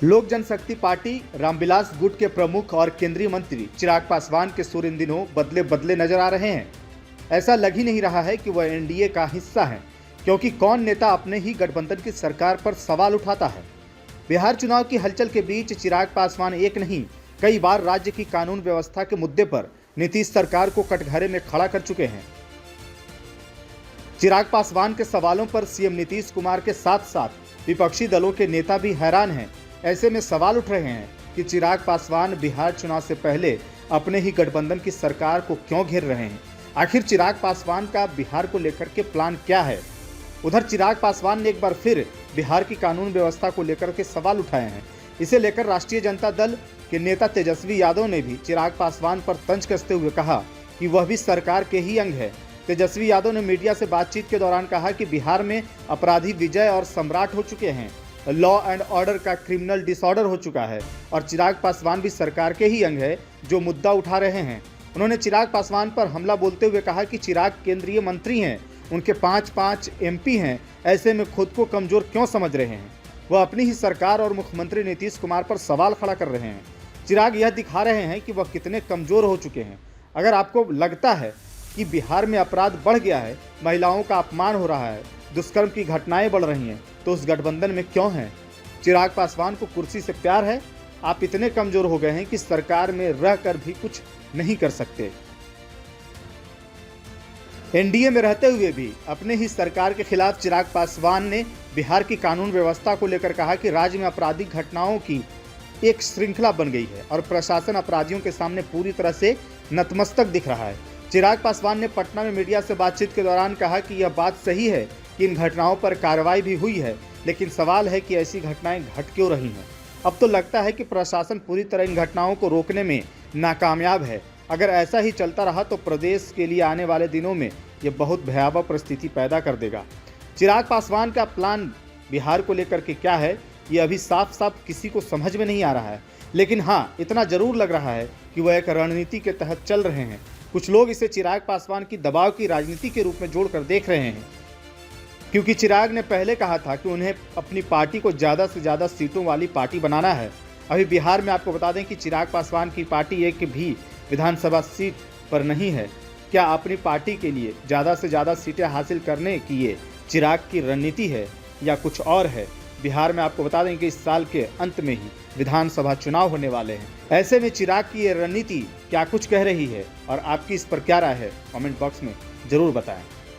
लोक जनशक्ति पार्टी रामविलास गुट के प्रमुख और केंद्रीय मंत्री चिराग पासवान के सुर इन दिनों बदले बदले नजर आ रहे हैं। ऐसा लग ही नहीं रहा है कि वह एनडीए का हिस्सा है, क्योंकि कौन नेता अपने ही गठबंधन की सरकार पर सवाल उठाता है। बिहार चुनाव की हलचल के बीच चिराग पासवान एक नहीं कई बार राज्य की कानून व्यवस्था के मुद्दे पर नीतीश सरकार को कटघरे में खड़ा कर चुके हैं। चिराग पासवान के सवालों पर सीएम नीतीश कुमार के साथ साथ विपक्षी दलों के नेता भी हैरान हैं। ऐसे में सवाल उठ रहे हैं कि चिराग पासवान बिहार चुनाव से पहले अपने ही गठबंधन की सरकार को क्यों घेर रहे हैं। आखिर चिराग पासवान का बिहार को लेकर के प्लान क्या है। उधर चिराग पासवान ने एक बार फिर बिहार की कानून व्यवस्था को लेकर के सवाल उठाए हैं। इसे लेकर राष्ट्रीय जनता दल के नेता तेजस्वी यादव ने भी चिराग पासवान पर तंज कसते हुए कहा कि वह भी सरकार के ही अंग है। तेजस्वी यादव ने मीडिया से बातचीत के दौरान कहा कि बिहार में अपराधी विजय और सम्राट हो चुके हैं, लॉ एंड ऑर्डर का क्रिमिनल डिसऑर्डर हो चुका है और चिराग पासवान भी सरकार के ही अंग है जो मुद्दा उठा रहे हैं। उन्होंने चिराग पासवान पर हमला बोलते हुए कहा कि चिराग केंद्रीय मंत्री हैं, उनके 5 एमपी हैं, ऐसे में खुद को कमजोर क्यों समझ रहे हैं। वह अपनी ही सरकार और मुख्यमंत्री नीतीश कुमार पर सवाल खड़ा कर रहे हैं। चिराग यह दिखा रहे हैं कि वह कितने कमजोर हो चुके हैं। अगर आपको लगता है कि बिहार में अपराध बढ़ गया है, महिलाओं का अपमान हो रहा है, दुष्कर्म की घटनाएं बढ़ रही हैं, तो उस गठबंधन में क्यों हैं। चिराग पासवान को कुर्सी से प्यार है। आप इतने कमजोर हो गए हैं कि सरकार में रहकर भी कुछ नहीं कर सकते। एनडीए में रहते हुए भी अपने ही सरकार के खिलाफ चिराग पासवान ने बिहार की कानून व्यवस्था को लेकर कहा कि राज्य में आपराधिक घटनाओं की एक श्रृंखला बन गई है और प्रशासन अपराधियों के सामने पूरी तरह से नतमस्तक दिख रहा है। चिराग पासवान ने पटना में मीडिया से बातचीत के दौरान कहा कि यह बात सही है कि इन घटनाओं पर कार्रवाई भी हुई है, लेकिन सवाल है कि ऐसी घटनाएं घट क्यों रही हैं। अब तो लगता है कि प्रशासन पूरी तरह इन घटनाओं को रोकने में नाकामयाब है। अगर ऐसा ही चलता रहा तो प्रदेश के लिए आने वाले दिनों में यह बहुत भयावह परिस्थिति पैदा कर देगा। चिराग पासवान का प्लान बिहार को लेकर के क्या है, ये अभी साफ साफ किसी को समझ में नहीं आ रहा है। लेकिन हाँ, इतना जरूर लग रहा है कि वह एक रणनीति के तहत चल रहे हैं। कुछ लोग इसे चिराग पासवान की दबाव की राजनीति के रूप में जोड़कर देख रहे हैं, क्योंकि चिराग ने पहले कहा था कि उन्हें अपनी पार्टी को ज़्यादा से ज़्यादा सीटों वाली पार्टी बनाना है। अभी बिहार में आपको बता दें कि चिराग पासवान की पार्टी एक भी विधानसभा सीट पर नहीं है। क्या अपनी पार्टी के लिए ज़्यादा से ज़्यादा सीटें हासिल करने की ये चिराग की रणनीति है या कुछ और है। बिहार में आपको बता दें कि इस साल के अंत में ही विधानसभा चुनाव होने वाले हैं। ऐसे में चिराग की ये रणनीति क्या कुछ कह रही है और आपकी इस पर क्या राय है, कमेंट बॉक्स में ज़रूर बताएं।